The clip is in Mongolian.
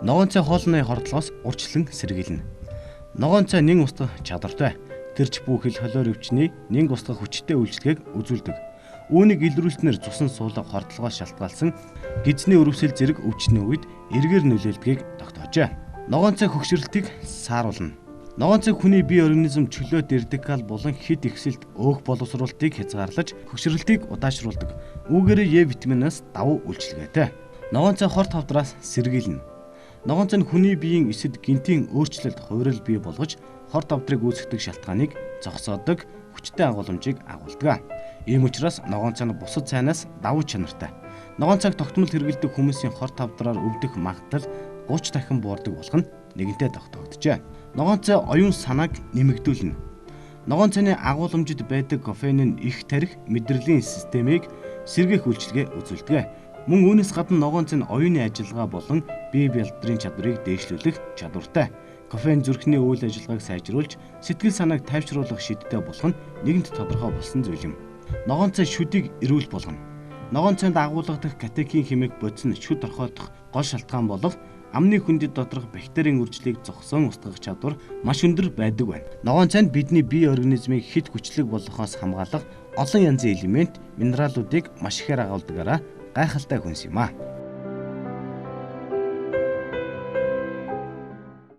Ногоон цай хоолны хордлогоос урьдчилан сэргийлнэ. Ногоон цай нэн устгах чадвартай. Тэрч бүхэл холиор өвчний нэн устгах хүчтэй үйлчлэгийг үзүүлдэг. Үүнийг илрүүлснээр цусан суулга хордлогоос шалтгаалсан гидсний өрөвсөл зэрэг өвчний үед эргээр нөлөөлдгийг тогтоожээ. Ногоон цай хөгшрөлтийг сааруулна. Ногоон цай хүний бие организм чөлөө дэрдикал болон хэд ихсэлт өөх боловсруулалтыг хязгаарлаж хөгшрөлтийг удаашруулдаг. Үүгээрээ Е витаминаас давуу үйлчилгээтэй. Ногоон цай хорт хавдраас сэргийлнэ. Ногоон цай нь хүний биеийн эсэд гинтийн өөрчлөлт хувирал бий болгож хорт хавдрыг үүсгэх шалтгааныг зогсоодог хүчтэй агуулмжийг агуулдаг. Ийм учраас ногоон цай нь бусад цайнаас давуу чанартай. Ногоон цайг тогтмол хэрэглэдэг хүмүүсийн хорт хавдраар өвдөх магадлал 30 дахин буурдаг болох нь нэгэнтээ тогтогджээ. Ногоон цай оюун санааг нэмэгдүүлнэ. Ногоон цайны агуулмжид байдаг кофеин нь их тарих мэдрэлийн системийг сэргээх үйлчилгээ үзүүлдэг. Мөн үүнээс гадна ногоон цай нь оюуны ажиллагаа болон бие бэлтрийн чадварыг дээшлүүлэх чадвартай. Кофеин зүрхний үйл ажиллагааг сайжруулж сэтгэл санааг тайвшруулах шидтэй болох нь нэгэнт тодорхой болсон зүйл юм. Ногоон цай шүдийг эрүүл болгоно. Ногоон цайнд агуулгадах катекин хэмээх бодис нь шүд орхиодох гол шалтгаан болох амны хүндэд доторх бактерийн үржлийг зогсоон устгах чадвар маш өндөр байдаг байна. Ногоон цай нь бидний бие организмыг хэд хүчлэг болгохоос хамгаалах олон янзын элемент, минералуудыг маш ихээр агуулдагаараа гайхалтай хүнс юм а.